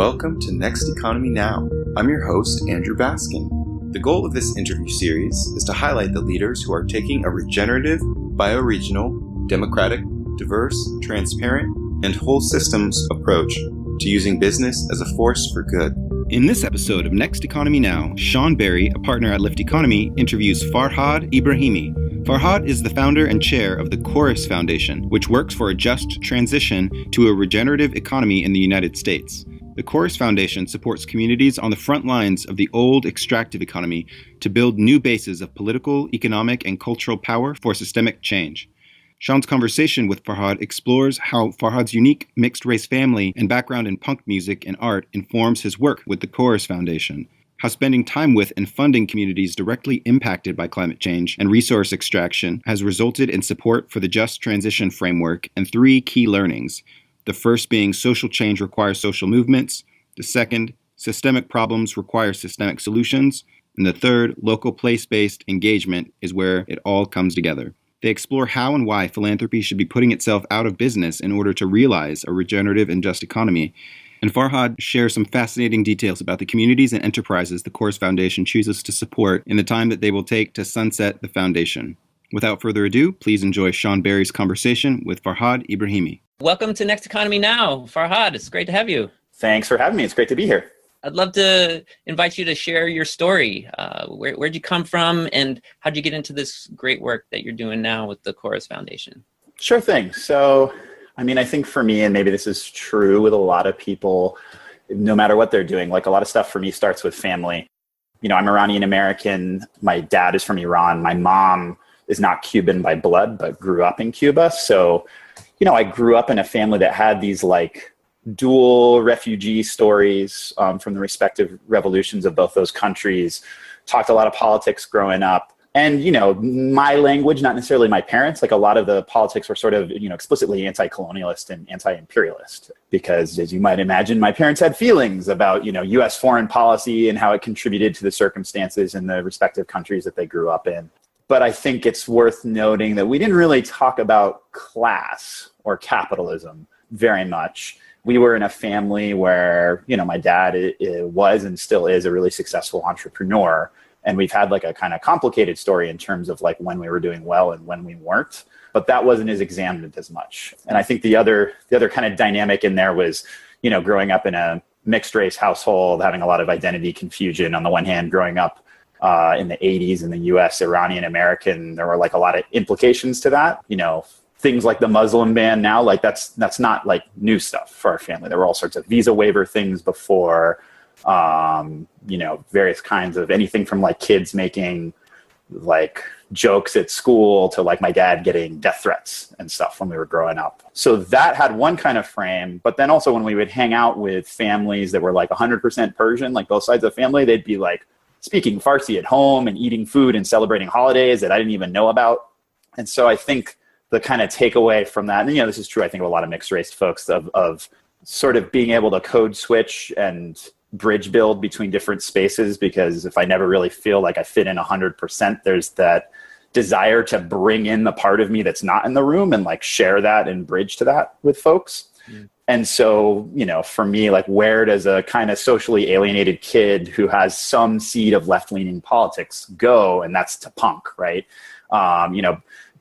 Welcome to Next Economy Now. I'm your host, Andrew Baskin. The goal of this interview series is to highlight the leaders who are taking a regenerative, bioregional, democratic, diverse, transparent, and whole systems approach to using business as a force for good. In this episode of Next Economy Now, Sean Berry, a partner at Lift Economy, interviews Farhad Ebrahimi. Farhad is the founder and chair of the Chorus Foundation, which works for a just transition to a regenerative economy in the United States. The Chorus Foundation supports communities on the front lines of the old extractive economy to build new bases of political, economic, and cultural power for systemic change. Sean's conversation with Farhad explores how Farhad's unique mixed-race family and background in punk music and art informs his work with the Chorus Foundation, how spending time with and funding communities directly impacted by climate change and resource extraction has resulted in support for the Just Transition framework, and three key learnings. The first being social change requires social movements. The second, systemic problems require systemic solutions. And the third, local place-based engagement is where it all comes together. They explore how and why philanthropy should be putting itself out of business in order to realize a regenerative and just economy. And Farhad shares some fascinating details about the communities and enterprises the Chorus Foundation chooses to support in the time that they will take to sunset the foundation. Without further ado, please enjoy Sean Berry's conversation with Farhad Ebrahimi. Welcome to Next Economy Now. Farhad, it's great to have you. Thanks for having me. It's great to be here. I'd love to invite you to share your story. Where'd you come from, and how'd you get into this great work that you're doing now with the Chorus Foundation? Sure thing. So, I think for me, and maybe this is true with a lot of people, no matter what they're doing, like a lot of stuff for me starts with family. I'm Iranian American. My dad is from Iran. My mom is not Cuban by blood, but grew up in Cuba. So, I grew up in a family that had these like dual refugee stories from the respective revolutions of both those countries, talked a lot of politics growing up. And, my language, not necessarily my parents, like a lot of the politics were sort of, explicitly anti-colonialist and anti-imperialist, because as you might imagine, my parents had feelings about, U.S. foreign policy and how it contributed to the circumstances in the respective countries that they grew up in. But I think it's worth noting that we didn't really talk about class or capitalism very much. We were in a family where, my dad was and still is a really successful entrepreneur. And we've had like a kind of complicated story in terms of like when we were doing well and when we weren't. But that wasn't as examined as much. And I think the other kind of dynamic in there was, growing up in a mixed race household, having a lot of identity confusion. On the one hand, growing up in the 80s in the US, Iranian American, there were like a lot of implications to that. Things like the Muslim ban now, like that's not like new stuff for our family. There were all sorts of visa waiver things before, various kinds of anything from like kids making like jokes at school to like my dad getting death threats and stuff when we were growing up. So that had one kind of frame, but then also when we would hang out with families that were like 100% Persian, like both sides of the family, they'd be like speaking Farsi at home and eating food and celebrating holidays that I didn't even know about. And so I think the kind of takeaway from that, and this is true, I think, of a lot of mixed race folks, of sort of being able to code switch and bridge build between different spaces, because if I never really feel like I fit in 100%, there's that desire to bring in the part of me that's not in the room and like share that and bridge to that with folks. Mm. And so, for me, like where does a kind of socially alienated kid who has some seed of left-leaning politics go? And that's to punk, right?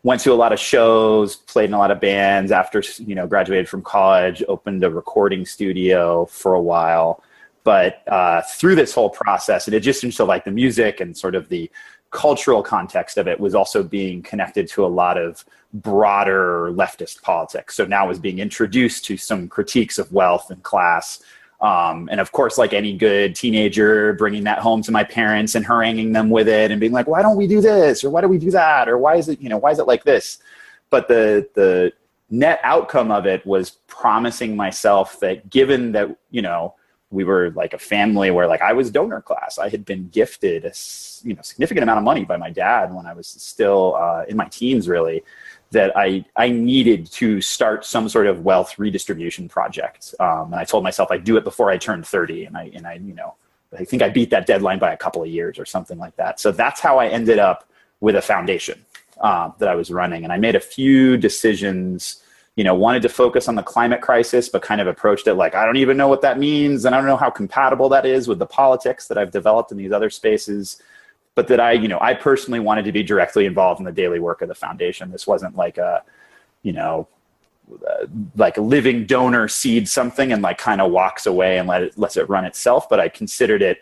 Went to a lot of shows, played in a lot of bands after, graduated from college, opened a recording studio for a while. But through this whole process, in addition to like the music and sort of the cultural context of it, was also being connected to a lot of broader leftist politics. So now I was being introduced to some critiques of wealth and class. And of course, like any good teenager, bringing that home to my parents and haranguing them with it and being like, why don't we do this? Or why do we do that? Or why is it like this? But the net outcome of it was promising myself that given that, we were like a family where like I was donor class, I had been gifted a significant amount of money by my dad when I was still in my teens, really, that I needed to start some sort of wealth redistribution project. And I told myself I'd do it before I turned 30. And I think I beat that deadline by a couple of years or something like that. So that's how I ended up with a foundation that I was running. And I made a few decisions, wanted to focus on the climate crisis, but kind of approached it like, I don't even know what that means. And I don't know how compatible that is with the politics that I've developed in these other spaces. But that I personally wanted to be directly involved in the daily work of the foundation. This wasn't like a, like a living donor seeds something and like kind of walks away and lets it run itself. But I considered it,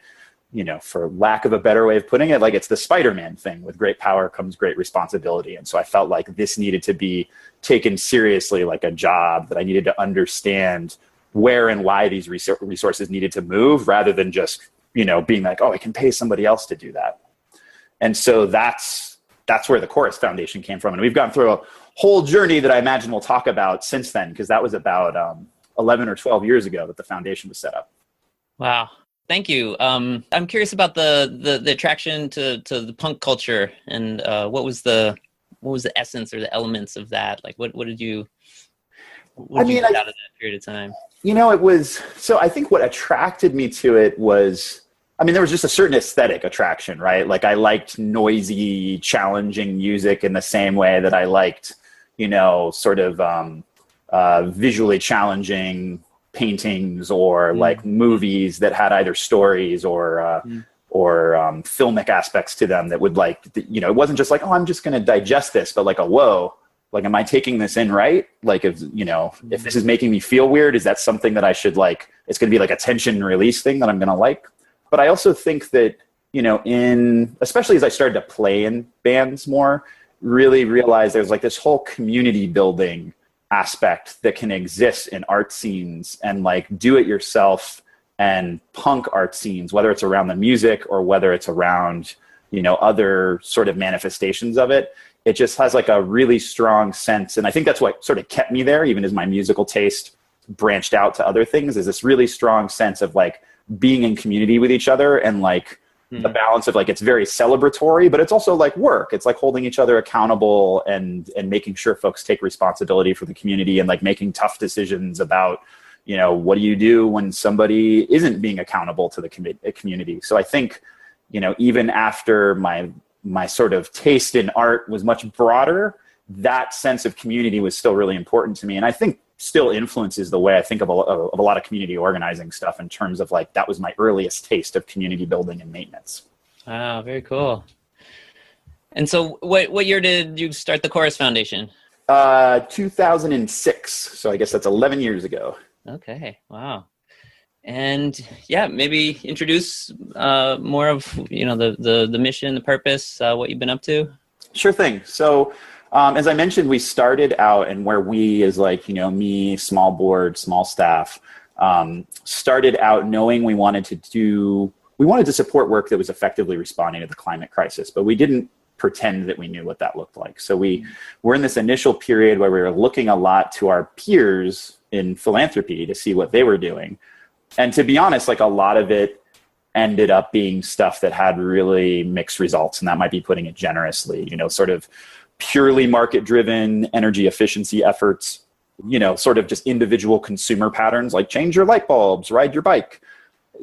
for lack of a better way of putting it, like it's the Spider-Man thing. With great power comes great responsibility. And so I felt like this needed to be taken seriously, like a job, that I needed to understand where and why these resources needed to move, rather than just, being like, oh, I can pay somebody else to do that. And so that's where the Chorus Foundation came from. And we've gone through a whole journey that I imagine we'll talk about since then, because that was about 11 or 12 years ago that the foundation was set up. Wow. Thank you. I'm curious about the attraction to the punk culture, and what was the essence or the elements of that? Like, what did you get out of that period of time? It was, so I think what attracted me to it was, there was just a certain aesthetic attraction, right? Like I liked noisy, challenging music in the same way that I liked, sort of visually challenging paintings or like movies that had either stories or filmic aspects to them that would like, it wasn't just like, oh, I'm just going to digest this, but like, whoa, like, am I taking this in right? Like, if this is making me feel weird, is that something that I should like, it's going to be like a tension release thing that I'm going to like? But I also think that, especially as I started to play in bands more, really realized there's like this whole community building aspect that can exist in art scenes, and like do it yourself and punk art scenes, whether it's around the music or whether it's around, other sort of manifestations of it. It just has like a really strong sense. And I think that's what sort of kept me there, even as my musical taste branched out to other things, is this really strong sense of like being in community with each other, and like the balance of like, it's very celebratory, but it's also like work. It's like holding each other accountable and making sure folks take responsibility for the community, and like making tough decisions about, what do you do when somebody isn't being accountable to the community? So I think, even after my sort of taste in art was much broader, that sense of community was still really important to me. And I think still influences the way I think of a lot of community organizing stuff, in terms of like, that was my earliest taste of community building and maintenance. Wow, very cool. And so what year did you start the Chorus Foundation? 2006. So I guess that's 11 years ago. Okay. Wow. And yeah, maybe introduce more of, the mission, the purpose, what you've been up to. Sure thing. So as I mentioned, we started out, and where we is like, me, small board, small staff, started out knowing we wanted to support work that was effectively responding to the climate crisis, but we didn't pretend that we knew what that looked like. So we were in this initial period where we were looking a lot to our peers in philanthropy to see what they were doing. And to be honest, like a lot of it ended up being stuff that had really mixed results. And that might be putting it generously, sort of purely market-driven energy efficiency efforts, sort of just individual consumer patterns, like change your light bulbs, ride your bike.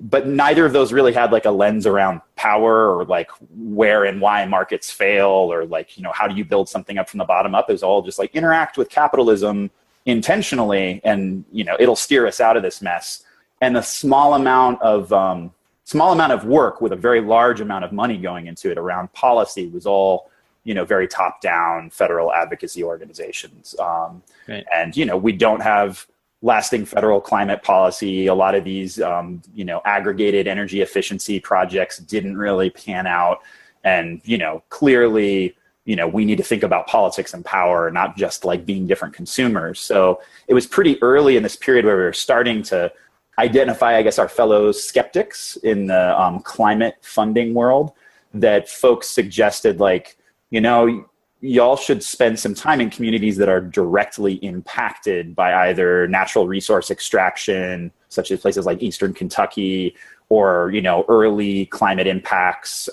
But neither of those really had like a lens around power, or like where and why markets fail, or like, how do you build something up from the bottom up? It was all just like, interact with capitalism intentionally, and, it'll steer us out of this mess. And the small amount of work with a very large amount of money going into it around policy was all, very top-down federal advocacy organizations. Right. And, we don't have lasting federal climate policy. A lot of these, aggregated energy efficiency projects didn't really pan out. And, clearly, we need to think about politics and power, not just like being different consumers. So it was pretty early in this period where we were starting to identify, I guess, our fellow skeptics in the climate funding world, that folks suggested like, y'all should spend some time in communities that are directly impacted by either natural resource extraction, such as places like Eastern Kentucky, or, early climate impacts,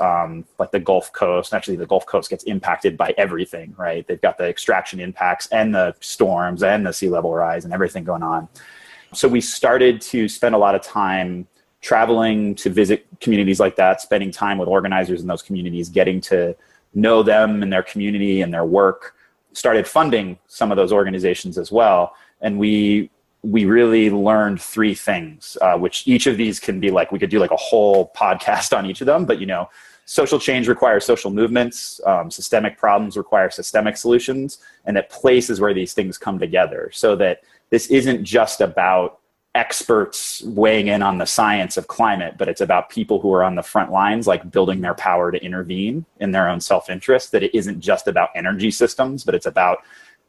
like the Gulf Coast. Actually, the Gulf Coast gets impacted by everything, right? They've got the extraction impacts and the storms and the sea level rise and everything going on. So we started to spend a lot of time traveling to visit communities like that, spending time with organizers in those communities, getting to know them and their community and their work, started funding some of those organizations as well. And we really learned three things, which each of these can be like, we could do like a whole podcast on each of them, but social change requires social movements, systemic problems require systemic solutions, and that place is where these things come together, so that this isn't just about experts weighing in on the science of climate, but it's about people who are on the front lines, like building their power to intervene in their own self-interest, that it isn't just about energy systems, but it's about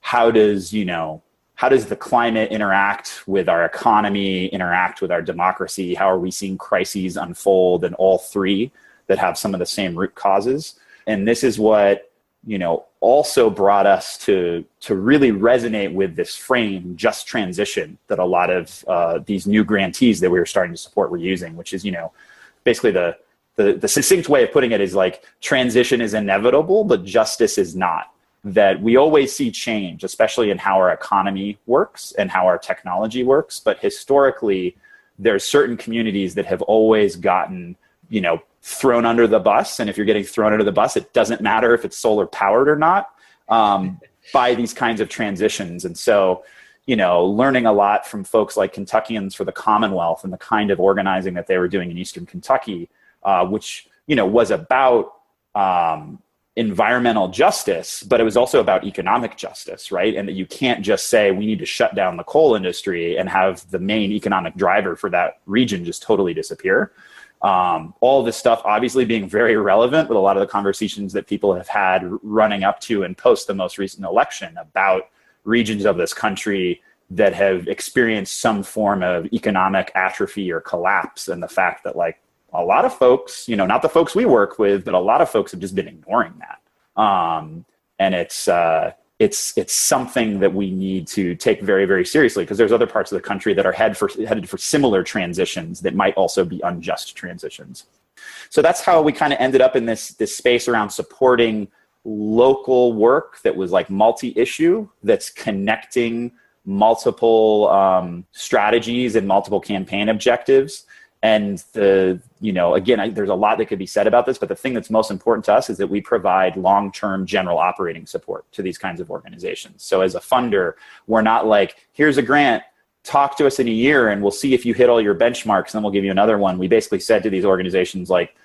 how does the climate interact with our economy, interact with our democracy? How are we seeing crises unfold in all three that have some of the same root causes? And this is what, also brought us to really resonate with this frame, just transition, that a lot of these new grantees that we were starting to support were using, which is, basically the succinct way of putting it is like, transition is inevitable, but justice is not. That we always see change, especially in how our economy works and how our technology works. But historically, there's certain communities that have always gotten, thrown under the bus. And if you're getting thrown under the bus, it doesn't matter if it's solar powered or not, by these kinds of transitions. And so, learning a lot from folks like Kentuckians for the Commonwealth and the kind of organizing that they were doing in Eastern Kentucky, which, was about environmental justice, but it was also about economic justice, right? And that you can't just say we need to shut down the coal industry and have the main economic driver for that region just totally disappear. All this stuff obviously being very relevant with a lot of the conversations that people have had running up to and post the most recent election about regions of this country that have experienced some form of economic atrophy or collapse, and the fact that like a lot of folks, not the folks we work with, but a lot of folks have just been ignoring that. And it's something that we need to take very, very seriously, because there's other parts of the country that are headed for similar transitions that might also be unjust transitions. So that's how we kind of ended up in this space around supporting local work that was like multi-issue, that's connecting multiple strategies and multiple campaign objectives. And again, there's a lot that could be said about this, but the thing that's most important to us is that we provide long-term general operating support to these kinds of organizations. So as a funder, we're not like, here's a grant, talk to us in a year and we'll see if you hit all your benchmarks and then we'll give you another one. We basically said to these organizations, like,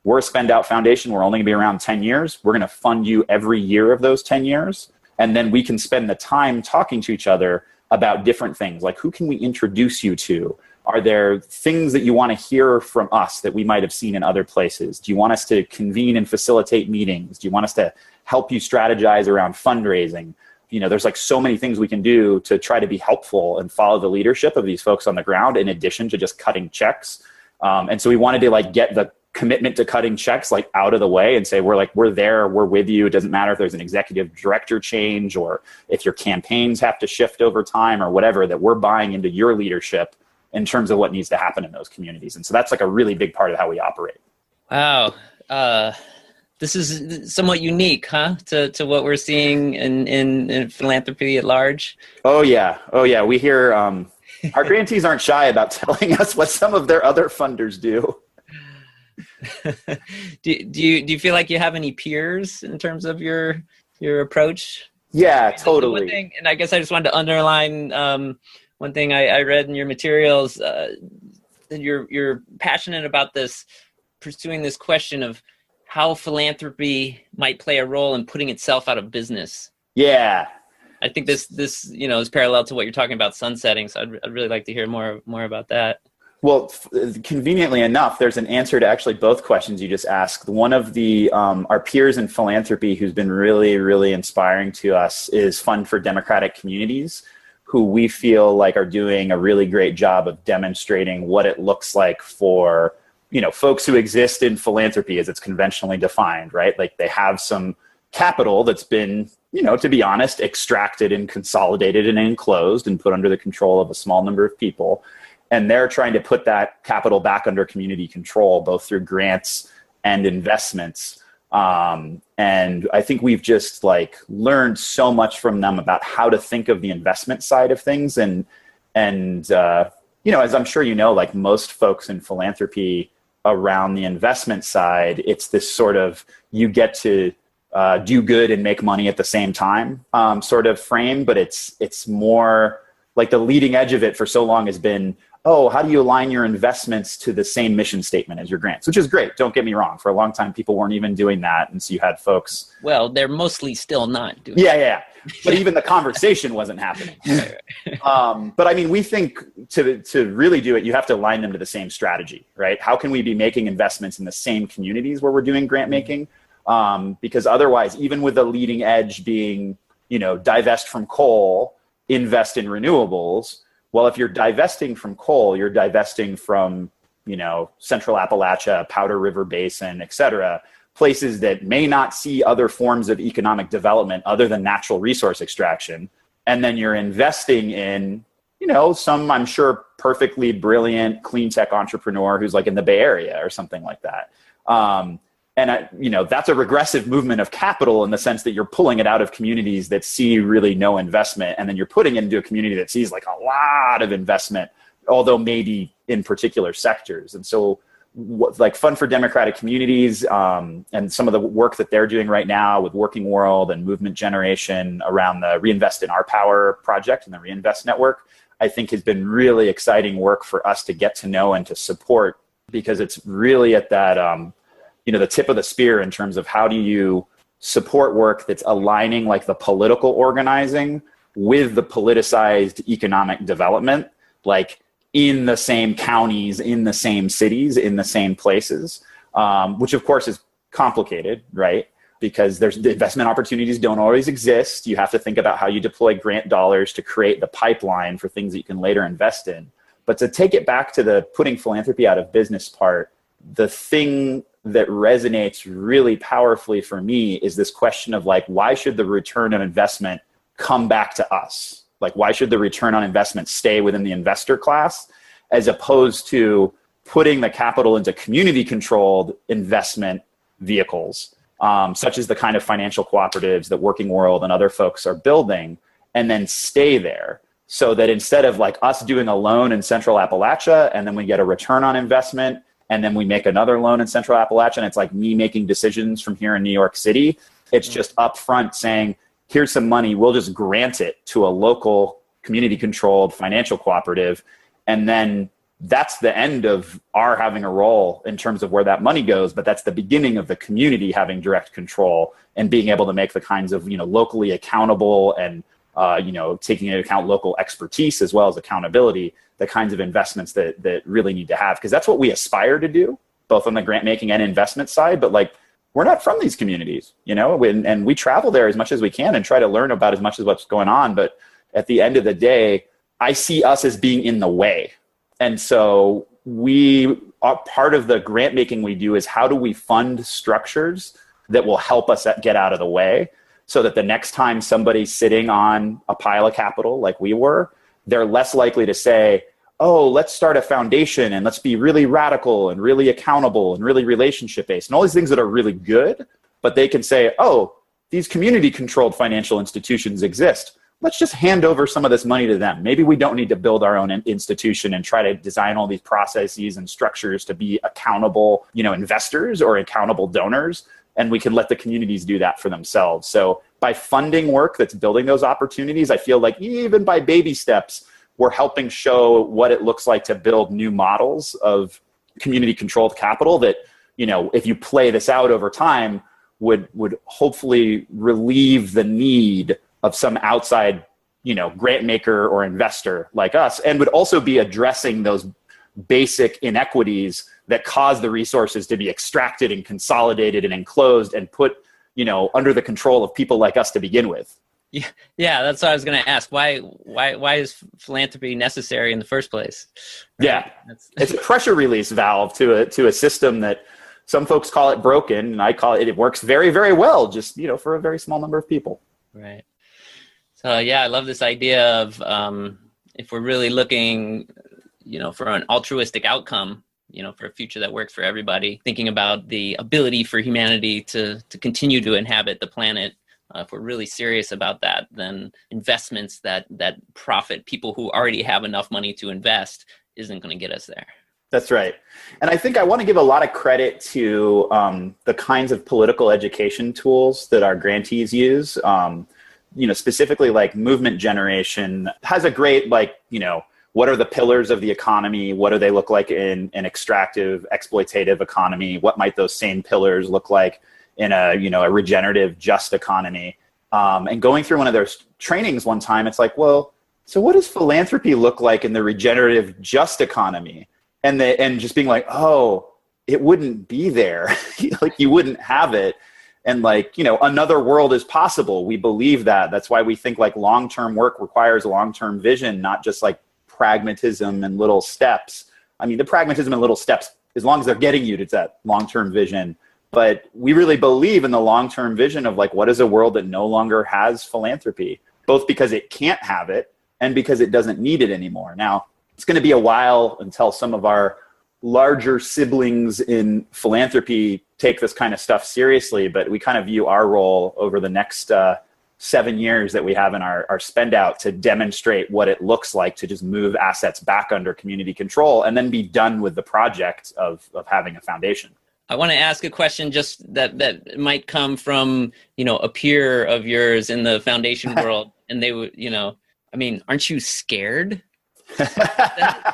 we're a spend out foundation, we're only gonna be around 10 years. We're gonna fund you every year of those 10 years. And then we can spend the time talking to each other about different things, like who can we introduce you to? Are there things that you want to hear from us that we might have seen in other places? Do you want us to convene and facilitate meetings? Do you want us to help you strategize around fundraising? There's like so many things we can do to try to be helpful and follow the leadership of these folks on the ground, in addition to just cutting checks. And so we wanted to like get the commitment to cutting checks like out of the way and say, we're there, we're with you. It doesn't matter if there's an executive director change or if your campaigns have to shift over time or whatever, that we're buying into your leadership in terms of what needs to happen in those communities. And so that's like a really big part of how we operate. Wow. This is somewhat unique, huh? To what we're seeing in philanthropy at large. Oh yeah. We hear our grantees aren't shy about telling us what some of their other funders do. Do you feel like you have any peers in terms of your approach? Yeah, totally. One thing, and I guess I just wanted to underline one thing I read in your materials, that you're passionate about pursuing this question of how philanthropy might play a role in putting itself out of business. Yeah. I think this is parallel to what you're talking about sunsetting. So I'd really like to hear more about that. Well, conveniently enough, there's an answer to actually both questions you just asked. One of the our peers in philanthropy who's been really, really inspiring to us is Fund for Democratic Communities, who we feel like are doing a really great job of demonstrating what it looks like for, folks who exist in philanthropy as it's conventionally defined, right? Like they have some capital that's been, to be honest, extracted and consolidated and enclosed and put under the control of a small number of people. And they're trying to put that capital back under community control, both through grants and investments. And I think we've just like learned so much from them about how to think of the investment side of things. And as I'm sure like most folks in philanthropy around the investment side, it's this sort of, you get to do good and make money at the same time sort of frame, but it's more like the leading edge of it for so long has been, oh, how do you align your investments to the same mission statement as your grants, which is great. Don't get me wrong. For a long time, people weren't even doing that. And so you had folks. Well, they're mostly still not doing Yeah. But even the conversation wasn't happening. But I mean, we think to really do it, you have to align them to the same strategy, right? How can we be making investments in the same communities where we're doing grant making? Because otherwise, even with the leading edge being, divest from coal, invest in renewables. Well, if you're divesting from coal, you're divesting from, Central Appalachia, Powder River Basin, et cetera, places that may not see other forms of economic development other than natural resource extraction. And then you're investing in, some, I'm sure, perfectly brilliant clean tech entrepreneur who's like in the Bay Area or something like that. That's a regressive movement of capital in the sense that you're pulling it out of communities that see really no investment. And then you're putting it into a community that sees like a lot of investment, although maybe in particular sectors. And so like Fund for Democratic Communities and some of the work that they're doing right now with Working World and Movement Generation around the Reinvest in Our Power project and the Reinvest Network, I think has been really exciting work for us to get to know and to support, because it's really at that, the tip of the spear in terms of how do you support work that's aligning like the political organizing with the politicized economic development, like in the same counties, in the same cities, in the same places, which of course is complicated, right? Because the investment opportunities don't always exist. You have to think about how you deploy grant dollars to create the pipeline for things that you can later invest in. But to take it back to the putting philanthropy out of business part, the thing that resonates really powerfully for me is this question of like, why should the return on investment come back to us? Like, why should the return on investment stay within the investor class as opposed to putting the capital into community controlled investment vehicles, such as the kind of financial cooperatives that Working World and other folks are building, and then stay there? So that instead of like us doing a loan in Central Appalachia and then we get a return on investment, and then we make another loan in Central Appalachia, and it's like me making decisions from here in New York City. It's just upfront saying, here's some money, we'll just grant it to a local community-controlled financial cooperative, and then that's the end of our having a role in terms of where that money goes, but that's the beginning of the community having direct control and being able to make the kinds of, locally accountable and, taking into account local expertise as well as accountability, the kinds of investments that really need to have. Because that's what we aspire to do, both on the grant making and investment side. But like, we're not from these communities, and we travel there as much as we can and try to learn about as much as what's going on. But at the end of the day, I see us as being in the way. And so we are part of the grant making we do is how do we fund structures that will help us get out of the way, so that the next time somebody's sitting on a pile of capital like we were, they're less likely to say, oh, let's start a foundation and let's be really radical and really accountable and really relationship-based and all these things that are really good. But they can say, oh, these community-controlled financial institutions exist. Let's just hand over some of this money to them. Maybe we don't need to build our own institution and try to design all these processes and structures to be accountable, investors or accountable donors. And we can let the communities do that for themselves. So by funding work that's building those opportunities, I feel like even by baby steps, we're helping show what it looks like to build new models of community-controlled capital that, if you play this out over time, would hopefully relieve the need of some outside, grant maker or investor like us, and would also be addressing those basic inequities that cause the resources to be extracted and consolidated and enclosed and put, under the control of people like us to begin with. Yeah, that's what I was going to ask. Why is philanthropy necessary in the first place? Right? Yeah, it's a pressure release valve to a system that some folks call it broken, and I call it works very, very well, just for a very small number of people. Right. So yeah, I love this idea of if we're really looking, for an altruistic outcome, for a future that works for everybody, thinking about the ability for humanity to continue to inhabit the planet. If we're really serious about that, then investments that profit people who already have enough money to invest isn't going to get us there. That's right. And I think I want to give a lot of credit to the kinds of political education tools that our grantees use. Specifically like movement generation has a great, what are the pillars of the economy? What do they look like in an extractive, exploitative economy? What might those same pillars look like in a regenerative, just economy? And going through one of their trainings one time, it's like, well, so what does philanthropy look like in the regenerative, just economy? And just being like, oh, it wouldn't be there. Like you wouldn't have it. And another world is possible. We believe that. That's why we think like long-term work requires long-term vision, not just like pragmatism and little steps. I mean, the pragmatism and little steps, as long as they're getting you to that long-term vision. But we really believe in the long-term vision of like, what is a world that no longer has philanthropy, both because it can't have it and because it doesn't need it anymore. Now, it's going to be a while until some of our larger siblings in philanthropy take this kind of stuff seriously, but we kind of view our role over the next 7 years that we have in our spend out to demonstrate what it looks like to just move assets back under community control and then be done with the project of having a foundation. I want to ask a question just that might come from, a peer of yours in the foundation world. And they would, aren't you scared?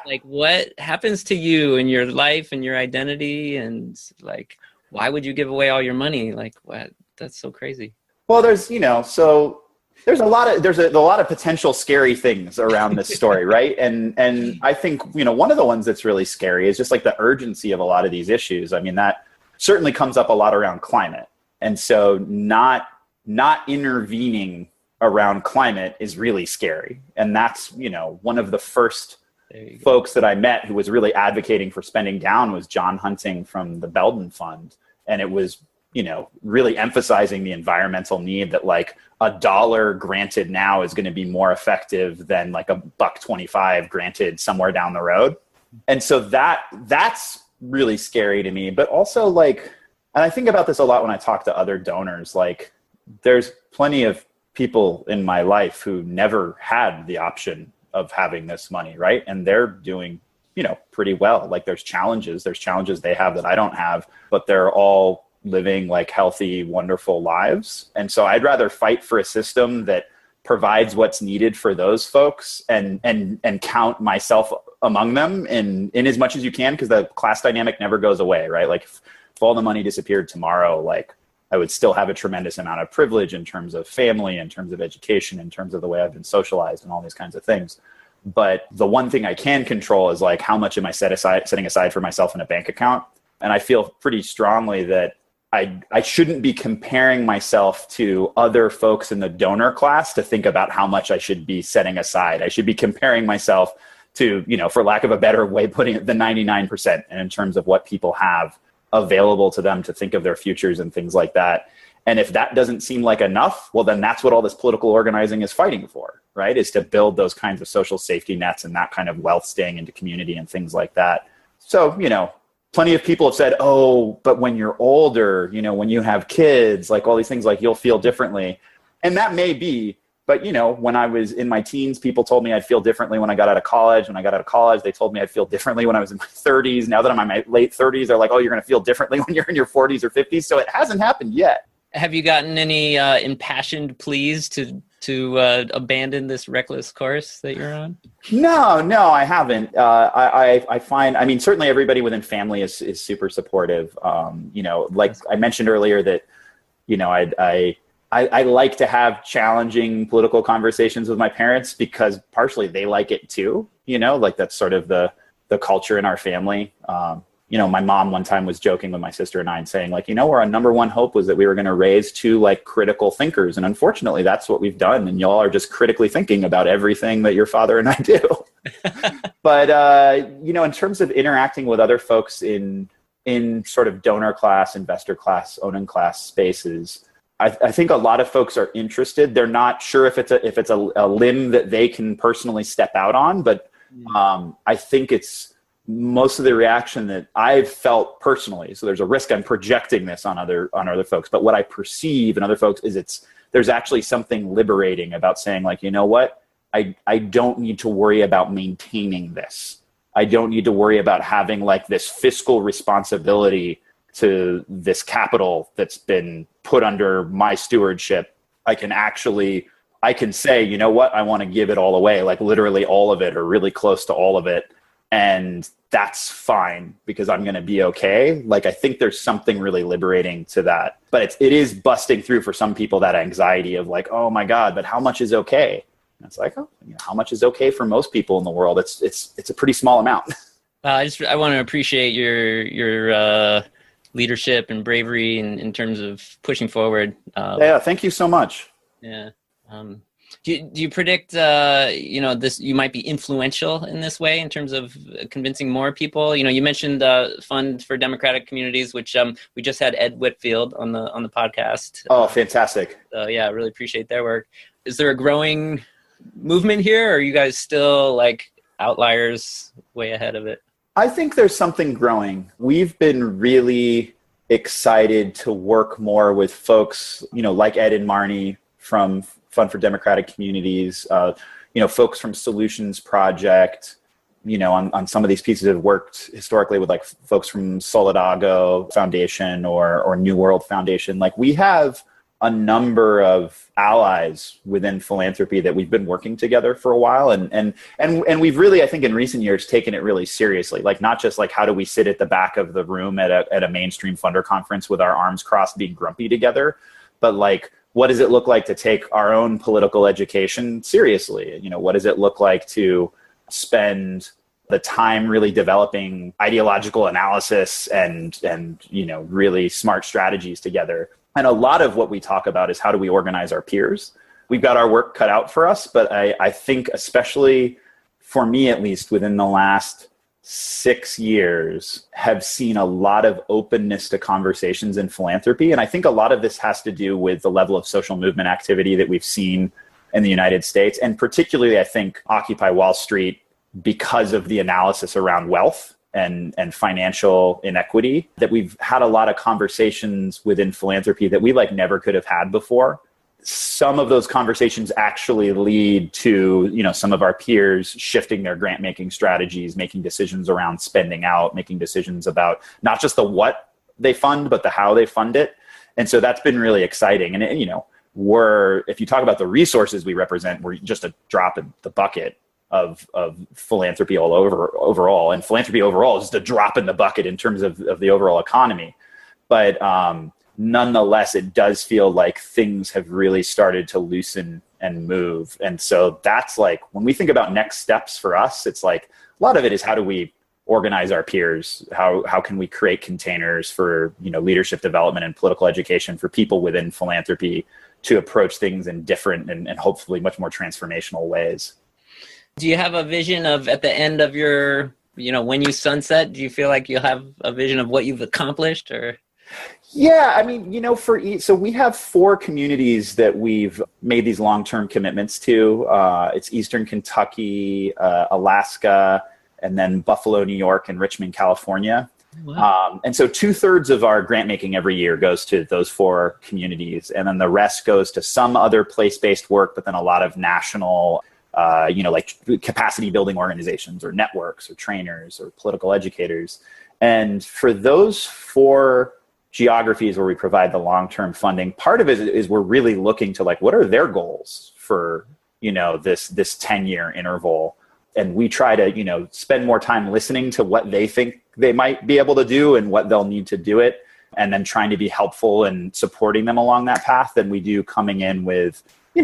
Like what happens to you in your life and your identity, and like why would you give away all your money? Like what? That's so crazy. Well, there's a lot of potential scary things around this story, right? And I think one of the ones that's really scary is just like the urgency of a lot of these issues. I mean, that certainly comes up a lot around climate, and so not intervening around climate is really scary. And that's, one of the first folks that I met who was really advocating for spending down was John Hunting from the Belden Fund. And it was, really emphasizing the environmental need that like $1 granted now is going to be more effective than like $1.25 granted somewhere down the road. And so that's really scary to me. But also and I think about this a lot when I talk to other donors, like there's plenty of people in my life who never had the option of having this money, right? And they're doing, pretty well. Like there's challenges they have that I don't have, but they're all living like healthy, wonderful lives. And so I'd rather fight for a system that provides what's needed for those folks and count myself among them in as much as you can, because the class dynamic never goes away, right? Like if all the money disappeared tomorrow, like I would still have a tremendous amount of privilege in terms of family, in terms of education, in terms of the way I've been socialized and all these kinds of things. But the one thing I can control is like, how much am I setting aside for myself in a bank account? And I feel pretty strongly that I shouldn't be comparing myself to other folks in the donor class to think about how much I should be setting aside. I should be comparing myself to, for lack of a better way putting it, the 99%, and in terms of what people have available to them to think of their futures and things like that. And if that doesn't seem like enough, well, then that's what all this political organizing is fighting for, right? Is to build those kinds of social safety nets and that kind of wealth staying into community and things like that. So, plenty of people have said, oh, but when you're older, when you have kids, like all these things, like you'll feel differently. And that may be, but when I was in my teens, people told me I'd feel differently when I got out of college. When I got out of college, they told me I'd feel differently when I was in my 30s. Now that I'm in my late 30s, they're like, oh, you're going to feel differently when you're in your 40s or 50s. So it hasn't happened yet. Have you gotten any impassioned pleas to abandon this reckless course that you're on? No, I haven't. I find, certainly everybody within family is super supportive. Like I mentioned earlier that, I like to have challenging political conversations with my parents because partially they like it too, like that's sort of the culture in our family. My mom one time was joking with my sister and I and saying like, our number one hope was that we were going to raise two like critical thinkers. And unfortunately that's what we've done. And y'all are just critically thinking about everything that your father and I do. But, in terms of interacting with other folks in sort of donor class, investor class, owning class spaces, I think a lot of folks are interested. They're not sure if it's a limb that they can personally step out on, but I think it's most of the reaction that I've felt personally. So there's a risk I'm projecting this on other folks, but what I perceive in other folks is there's actually something liberating about saying like, you know what, I don't need to worry about maintaining this. I don't need to worry about having like this fiscal responsibility to this capital that's been put under my stewardship. I can say, you know what, I want to give it all away, like literally all of it or really close to all of it. And that's fine because I'm going to be okay. Like, I think there's something really liberating to that, but it is busting through for some people, that anxiety of like, oh my God, but how much is okay? And it's like, oh, how much is okay for most people in the world? It's a pretty small amount. I want to appreciate your leadership and bravery in terms of pushing forward. Yeah. Thank you so much. Yeah. Do you predict, this, you might be influential in this way in terms of convincing more people? You mentioned the Fund for Democratic Communities, which we just had Ed Whitfield on the podcast. Oh, fantastic. Yeah, I really appreciate their work. Is there a growing movement here, or are you guys still like outliers way ahead of it? I think there's something growing. We've been really excited to work more with folks, like Ed and Marnie from Fund for Democratic Communities, folks from Solutions Project, on some of these pieces have worked historically with like folks from Solidago Foundation or New World Foundation. Like, we have a number of allies within philanthropy that we've been working together for a while. And we've really, I think in recent years, taken it really seriously. Like, not just like, how do we sit at the back of the room at a mainstream funder conference with our arms crossed being grumpy together, but like, what does it look like to take our own political education seriously? What does it look like to spend the time really developing ideological analysis and really smart strategies together? And a lot of what we talk about is how do we organize our peers? We've got our work cut out for us, but I think, especially for me, at least within the last 6 years, have seen a lot of openness to conversations in philanthropy. And I think a lot of this has to do with the level of social movement activity that we've seen in the United States. And particularly, I think, Occupy Wall Street, because of the analysis around wealth and financial inequity, that we've had a lot of conversations within philanthropy that we like never could have had before. Some of those conversations actually lead to, some of our peers shifting their grant making strategies, making decisions around spending out, making decisions about not just the what they fund, but the how they fund it. And so that's been really exciting. And, if you talk about the resources we represent, we're just a drop in the bucket of philanthropy overall. And philanthropy overall is just a drop in the bucket in terms of the overall economy. But, nonetheless, it does feel like things have really started to loosen and move. And so that's like, when we think about next steps for us, it's like a lot of it is how do we organize our peers? How can we create containers for, leadership development and political education for people within philanthropy to approach things in different and hopefully much more transformational ways? Do you have a vision of, at the end of your, when you sunset, do you feel like you'll have a vision of what you've accomplished, or? Yeah, I mean, so we have 4 communities that we've made these long-term commitments to. It's Eastern Kentucky, Alaska, and then Buffalo, New York, and Richmond, California. Wow. And so 2/3 of our grant making every year goes to those 4 communities. And then the rest goes to some other place-based work, but then a lot of national, like capacity building organizations or networks or trainers or political educators. And for those 4 geographies where we provide the long-term funding, part of it is we're really looking to like, what are their goals for, this 10-year interval? And we try to, spend more time listening to what they think they might be able to do and what they'll need to do it, and then trying to be helpful and supporting them along that path than we do coming in with,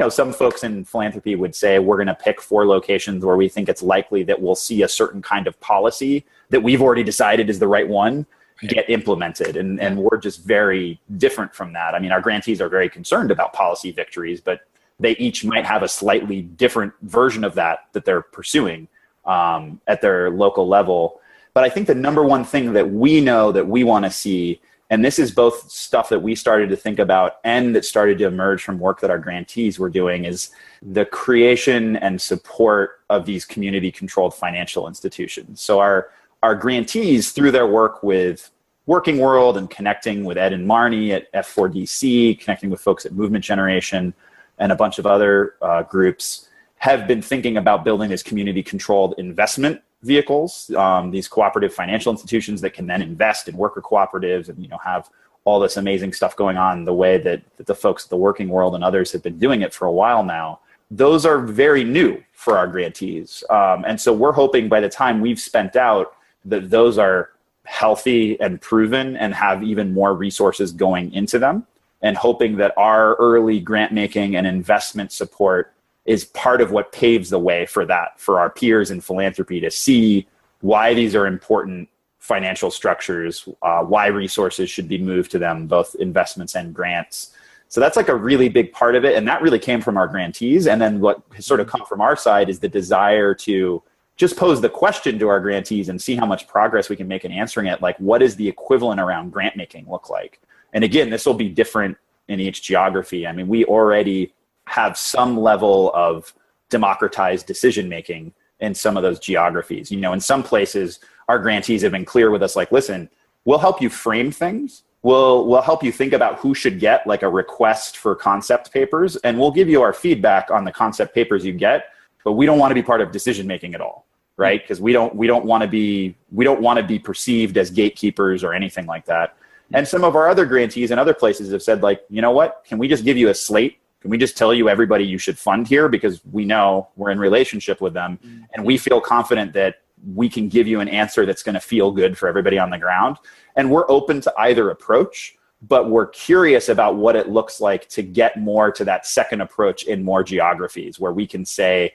some folks in philanthropy would say, we're going to pick 4 locations where we think it's likely that we'll see a certain kind of policy that we've already decided is the right one get implemented. And we're just very different from that. I mean, our grantees are very concerned about policy victories, but they each might have a slightly different version of that they're pursuing at their local level. But I think the number one thing that we know that we want to see, and this is both stuff that we started to think about and that started to emerge from work that our grantees were doing, is the creation and support of these community-controlled financial institutions. So our grantees, through their work with Working World and connecting with Ed and Marnie at F4DC, connecting with folks at Movement Generation and a bunch of other groups, have been thinking about building this community-controlled investment vehicles, these cooperative financial institutions that can then invest in worker cooperatives and, have all this amazing stuff going on the way that the folks at the Working World and others have been doing it for a while now. Those are very new for our grantees. And so we're hoping by the time we've spent out that those are healthy and proven and have even more resources going into them, and hoping that our early grant making and investment support is part of what paves the way for that, for our peers in philanthropy to see why these are important financial structures, why resources should be moved to them, both investments and grants. So that's like a really big part of it. And that really came from our grantees. And then what has sort of come from our side is the desire to just pose the question to our grantees and see how much progress we can make in answering it. Like, what does the equivalent around grant making look like? And again, this will be different in each geography. I mean, we already have some level of democratized decision making in some of those geographies. In some places, our grantees have been clear with us, like, listen, we'll help you frame things. We'll help you think about who should get like a request for concept papers, and we'll give you our feedback on the concept papers you get, but we don't want to be part of decision making at all, right? Because we don't want to be perceived as gatekeepers or anything like that. And some of our other grantees and other places have said, like, you know what, can we just give you a slate? Can we just tell you everybody you should fund here, because we know we're in relationship with them and we feel confident that we can give you an answer that's going to feel good for everybody on the ground. And we're open to either approach, but we're curious about what it looks like to get more to that second approach in more geographies where we can say,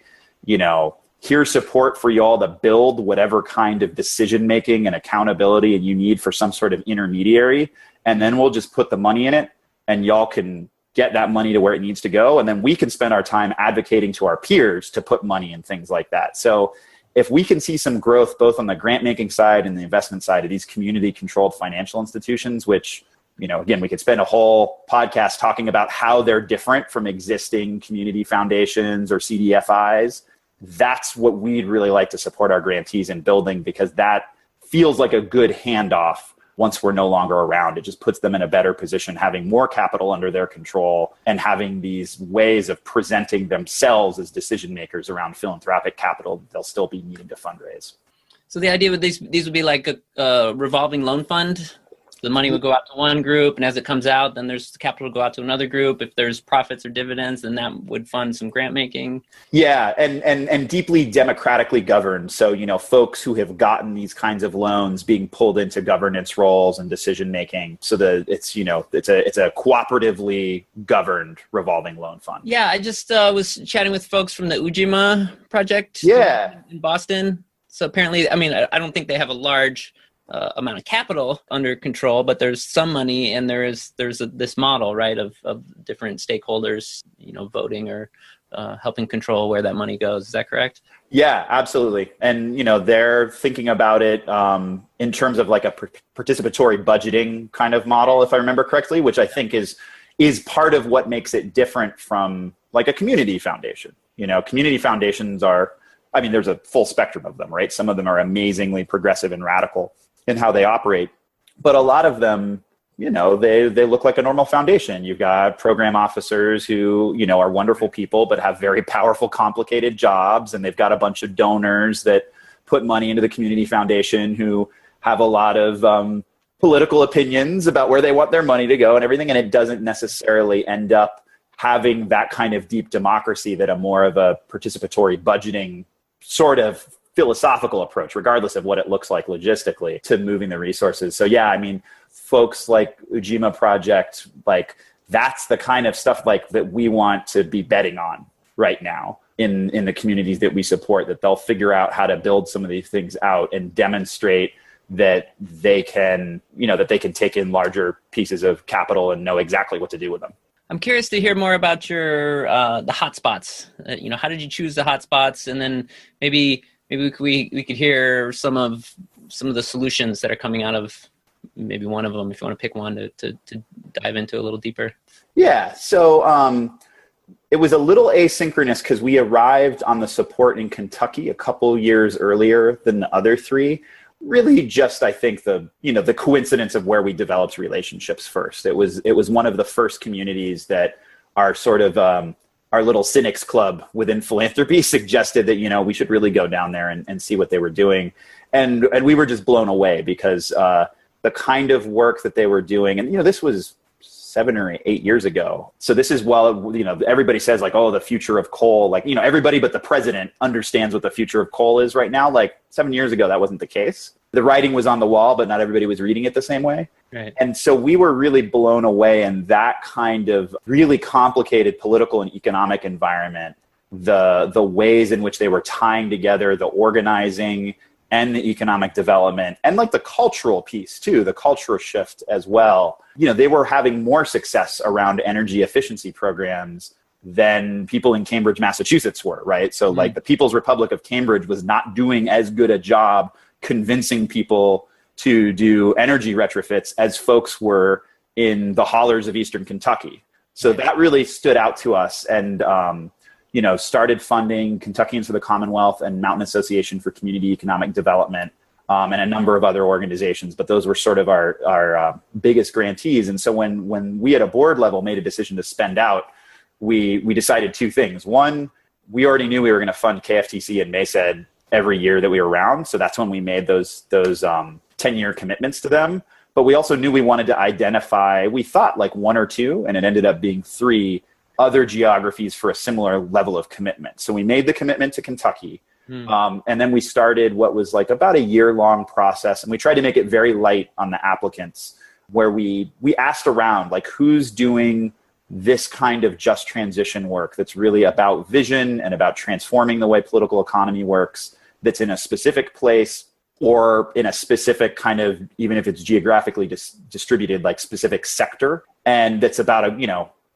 here's support for y'all to build whatever kind of decision making and accountability you need for some sort of intermediary. And then we'll just put the money in it and y'all can get that money to where it needs to go. And then we can spend our time advocating to our peers to put money in things like that. So if we can see some growth both on the grant making side and the investment side of these community controlled financial institutions, which, again, we could spend a whole podcast talking about how they're different from existing community foundations or CDFIs. That's what we'd really like to support our grantees in building, because that feels like a good handoff once we're no longer around. It just puts them in a better position, having more capital under their control and having these ways of presenting themselves as decision makers around philanthropic capital they'll still be needing to fundraise. So the idea with these would be like a revolving loan fund. The money would go out to one group, and as it comes out, then there's capital go out to another group. If there's profits or dividends, then that would fund some grant making. Yeah, and deeply democratically governed. So, folks who have gotten these kinds of loans being pulled into governance roles and decision making. So that it's a cooperatively governed revolving loan fund. Yeah, I just was chatting with folks from the Ujima project. Yeah, in Boston. So apparently, I don't think they have a large amount of capital under control, but there's some money, and there's this model, right, of different stakeholders, voting or helping control where that money goes. Is that correct? Yeah, absolutely. And they're thinking about it in terms of like a participatory budgeting kind of model, if I remember correctly, which I think is part of what makes it different from like a community foundation. Community foundations are, there's a full spectrum of them, right? Some of them are amazingly progressive and radical in how they operate, but a lot of them, they look like a normal foundation. You've got program officers who, are wonderful people, but have very powerful, complicated jobs. And they've got a bunch of donors that put money into the community foundation who have a lot of political opinions about where they want their money to go and everything. And it doesn't necessarily end up having that kind of deep democracy that a more of a participatory budgeting sort of philosophical approach, regardless of what it looks like logistically, to moving the resources. So yeah, folks like Ujima Project, like that's the kind of stuff like that we want to be betting on right now in the communities that we support, that they'll figure out how to build some of these things out and demonstrate that they can take in larger pieces of capital and know exactly what to do with them. I'm curious to hear more about your the hotspots. How did you choose the hotspots, and then maybe we could hear some of the solutions that are coming out of maybe one of them, if you want to pick one to dive into a little deeper. Yeah. So it was a little asynchronous because we arrived on the support in Kentucky a couple years earlier than the other three. Really just, I think, the coincidence of where we developed relationships first. It was one of the first communities that our sort of our little cynics club within philanthropy suggested that, we should really go down there and see what they were doing. And we were just blown away because the kind of work that they were doing, and, this was 7 or 8 years ago. So this is, everybody says like, oh, the future of coal, like, everybody but the president understands what the future of coal is right now. Like 7 years ago, that wasn't the case. The writing was on the wall, but not everybody was reading it the same way. Right. And so we were really blown away in that kind of really complicated political and economic environment, the ways in which they were tying together the organizing and the economic development and like the cultural piece too, the cultural shift as well. They were having more success around energy efficiency programs than people in Cambridge, Massachusetts were, right? So like the People's Republic of Cambridge was not doing as good a job convincing people to do energy retrofits as folks were in the hollers of Eastern Kentucky. So that really stood out to us and, started funding Kentuckians for the Commonwealth and Mountain Association for Community Economic Development and a number of other organizations. But those were sort of our biggest grantees. And so when we at a board level made a decision to spend out, we decided two things. One, we already knew we were going to fund KFTC and MESED every year that we were around. So that's when we made those 10-year commitments to them. But we also knew we wanted to identify, we thought like 1 or 2, and it ended up being 3 other geographies for a similar level of commitment. So we made the commitment to Kentucky. And then we started what was like about a year-long process. And we tried to make it very light on the applicants, where we asked around, like, who's doing this kind of just transition work that's really about vision and about transforming the way political economy works, that's in a specific place or in a specific kind of, even if it's geographically distributed, like specific sector. And that's about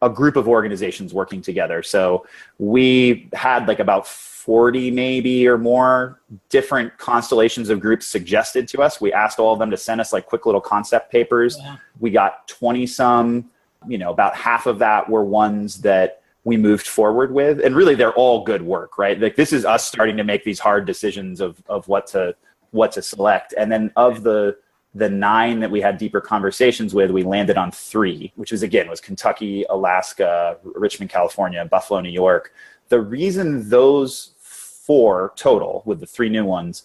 a group of organizations working together. So we had like about 40 maybe or more different constellations of groups suggested to us. We asked all of them to send us like quick little concept papers. Yeah. We got 20 some, about half of that were ones that we moved forward with. And really they're all good work, right? Like this is us starting to make these hard decisions of what to select. And then of the 9 that we had deeper conversations with, we landed on 3, which was Kentucky, Alaska, Richmond, California, Buffalo, New York. The reason those 4 total, with the 3 new ones,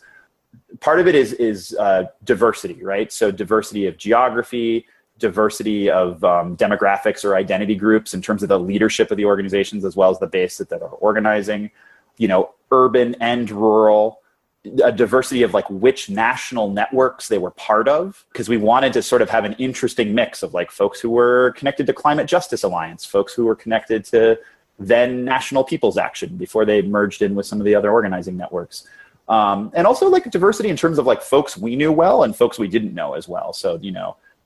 part of it is diversity, right? So diversity of geography, diversity of demographics or identity groups in terms of the leadership of the organizations, as well as the base that are organizing, urban and rural, a diversity of like which national networks they were part of, because we wanted to sort of have an interesting mix of like folks who were connected to Climate Justice Alliance, folks who were connected to then National People's Action before they merged in with some of the other organizing networks. And also like diversity in terms of like folks we knew well and folks we didn't know as well. So,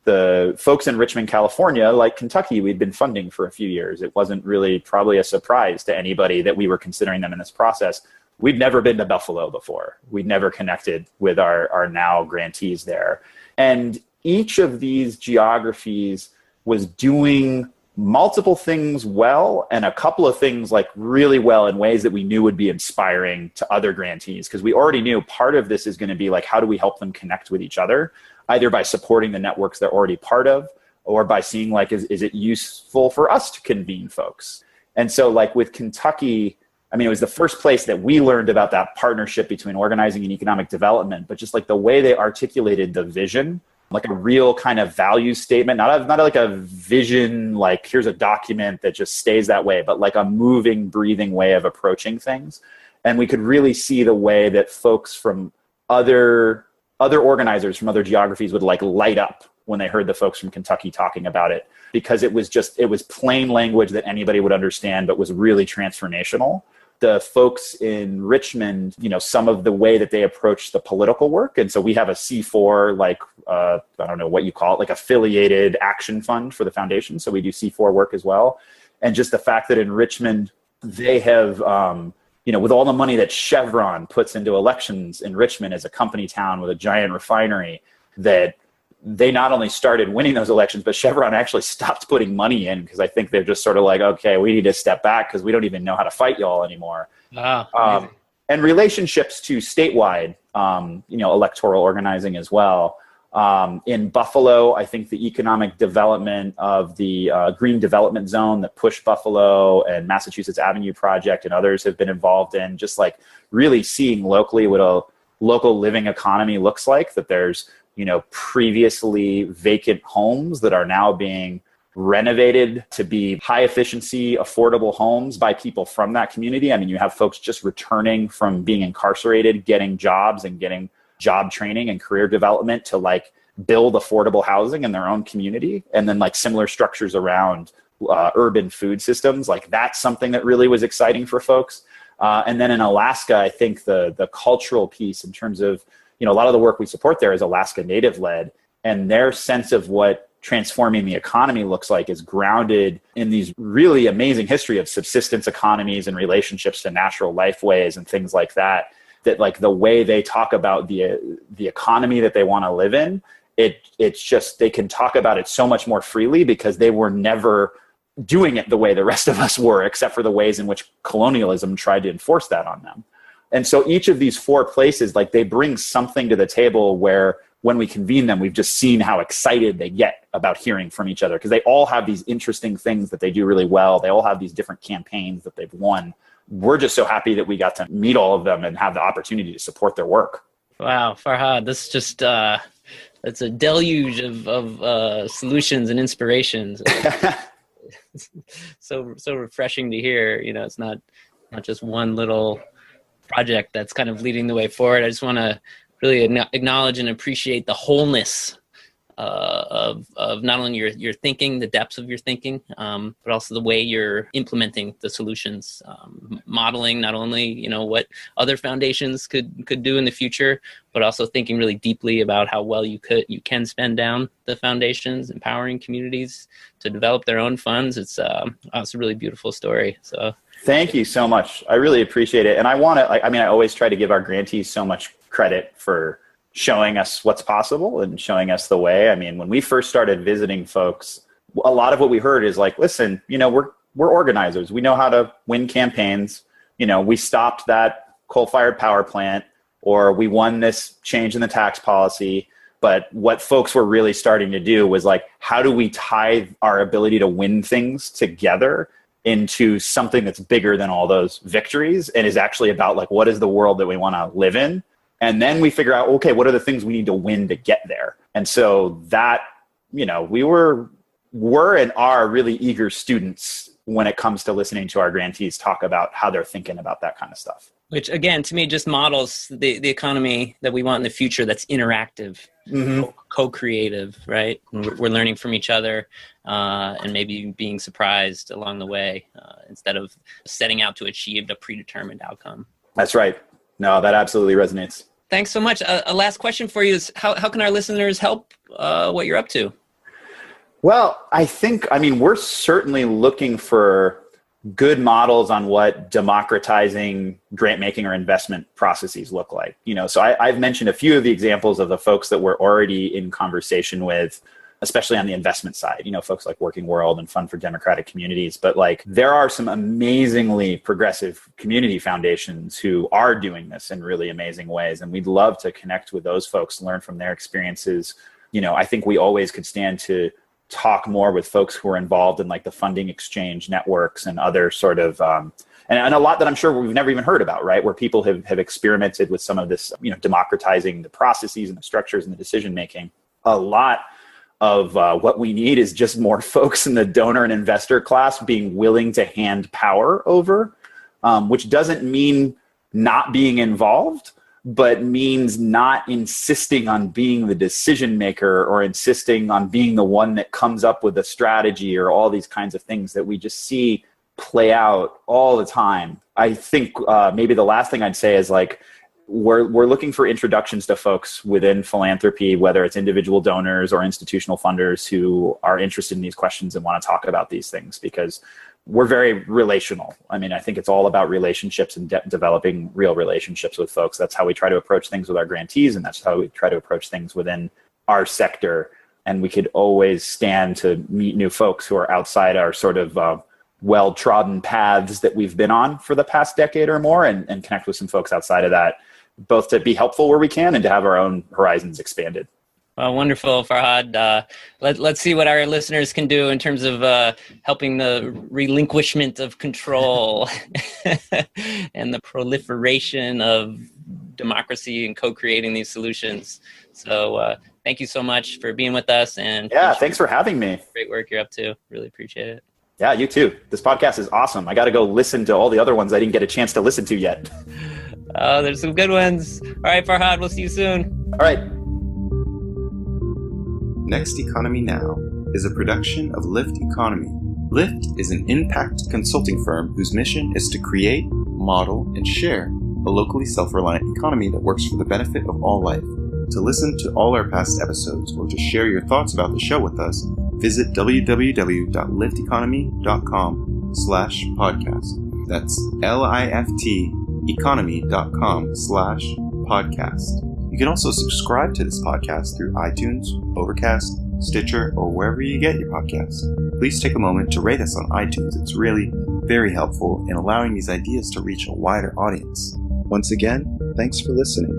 the folks in Richmond, California, like Kentucky, we'd been funding for a few years. It wasn't really probably a surprise to anybody that we were considering them in this process. We'd never been to Buffalo before. We'd never connected with our now grantees there. And each of these geographies was doing multiple things well and a couple of things like really well in ways that we knew would be inspiring to other grantees, because we already knew part of this is going to be like, how do we help them connect with each other, either by supporting the networks they're already part of or by seeing like, is it useful for us to convene folks? And so like with Kentucky, it was the first place that we learned about that partnership between organizing and economic development, but just like the way they articulated the vision, like a real kind of value statement, not like a vision, like here's a document that just stays that way, but like a moving, breathing way of approaching things. And we could really see the way that folks from other organizers from other geographies would like light up when they heard the folks from Kentucky talking about it, because it was plain language that anybody would understand, but was really transformational. The folks in Richmond, some of the way that they approach the political work. And so we have a C4, like, I don't know what you call it, like affiliated action fund for the foundation. So we do C4 work as well. And just the fact that in Richmond, they have, with all the money that Chevron puts into elections in Richmond as a company town with a giant refinery, that they not only started winning those elections, but Chevron actually stopped putting money in, because I think they're just sort of like, okay, we need to step back because we don't even know how to fight y'all anymore. And relationships to statewide, electoral organizing as well. In Buffalo, I think the economic development of the Green Development Zone that Push Buffalo and Massachusetts Avenue Project and others have been involved in, just like really seeing locally what a local living economy looks like, that there's, previously vacant homes that are now being renovated to be high efficiency, affordable homes by people from that community. I mean, you have folks just returning from being incarcerated, getting jobs and getting job training and career development to like build affordable housing in their own community. And then like similar structures around urban food systems. Like that's something that really was exciting for folks. And then in Alaska, I think the cultural piece in terms of, a lot of the work we support there is Alaska Native led, and their sense of what transforming the economy looks like is grounded in these really amazing history of subsistence economies and relationships to natural lifeways and things like that. That like the way they talk about the economy that they want to live in, it's just, they can talk about it so much more freely because they were never doing it the way the rest of us were, except for the ways in which colonialism tried to enforce that on them. And so each of these four places, like they bring something to the table where when we convene them, we've just seen how excited they get about hearing from each other, because they all have these interesting things that they do really well. They all have these different campaigns that they've won. We're just so happy that we got to meet all of them and have the opportunity to support their work. Wow, Farhad, this is just it's a deluge of solutions and inspirations. so refreshing to hear. It's not just one little project that's kind of leading the way forward. I just want to really acknowledge and appreciate the wholeness of not only your thinking, the depths of your thinking, but also the way you're implementing the solutions, modeling not only what other foundations could do in the future, but also thinking really deeply about how well you can spend down the foundations, empowering communities to develop their own funds. It's a really beautiful story. So thank you so much. I really appreciate it, and I want to. I always try to give our grantees so much credit for showing us what's possible and showing us the way. I mean, when we first started visiting folks, a lot of what we heard is like, listen, we're organizers. We know how to win campaigns. We stopped that coal-fired power plant, or we won this change in the tax policy. But what folks were really starting to do was like, how do we tie our ability to win things together into something that's bigger than all those victories and is actually about like, what is the world that we want to live in? And then we figure out, okay, what are the things we need to win to get there? And so that, we were and are really eager students when it comes to listening to our grantees talk about how they're thinking about that kind of stuff. Which again, to me, just models the economy that we want in the future that's interactive, co-creative, right? We're learning from each other and maybe being surprised along the way instead of setting out to achieve a predetermined outcome. That's right. No, that absolutely resonates. Thanks so much. A last question for you is how can our listeners help what you're up to? Well, we're certainly looking for good models on what democratizing grant making or investment processes look like. So I've mentioned a few of the examples of the folks that we're already in conversation with, especially on the investment side, folks like Working World and Fund for Democratic Communities. But like there are some amazingly progressive community foundations who are doing this in really amazing ways. And we'd love to connect with those folks, learn from their experiences. I think we always could stand to talk more with folks who are involved in like the funding exchange networks and other sort of, and a lot that I'm sure we've never even heard about, right? Where people have experimented with some of this, democratizing the processes and the structures and the decision-making. A lot of what we need is just more folks in the donor and investor class being willing to hand power over, which doesn't mean not being involved, but means not insisting on being the decision maker or insisting on being the one that comes up with a strategy or all these kinds of things that we just see play out all the time. I think maybe the last thing I'd say is like, we're looking for introductions to folks within philanthropy, whether it's individual donors or institutional funders who are interested in these questions and want to talk about these things, because we're very relational. I think it's all about relationships and developing real relationships with folks. That's how we try to approach things with our grantees, and that's how we try to approach things within our sector. And we could always stand to meet new folks who are outside our sort of well-trodden paths that we've been on for the past decade or more, and connect with some folks outside of that, both to be helpful where we can and to have our own horizons expanded. Well, wonderful, Farhad. Let's see what our listeners can do in terms of helping the relinquishment of control and the proliferation of democracy and co-creating these solutions. So thank you so much for being with us. And yeah, thanks for having me. Great work you're up to. Really appreciate it. Yeah, you too. This podcast is awesome. I got to go listen to all the other ones I didn't get a chance to listen to yet. Oh, there's some good ones. All right, Farhad, we'll see you soon. All right. Next Economy Now is a production of Lift Economy. Lift is an impact consulting firm whose mission is to create, model, and share a locally self-reliant economy that works for the benefit of all life. To listen to all our past episodes or to share your thoughts about the show with us, visit www.lifteconomy.com/podcast. That's LIFT economy.com/podcast. You can also subscribe to this podcast through iTunes, Overcast, Stitcher, or wherever you get your podcasts. Please take a moment to rate us on iTunes. It's really very helpful in allowing these ideas to reach a wider audience. Once again, thanks for listening.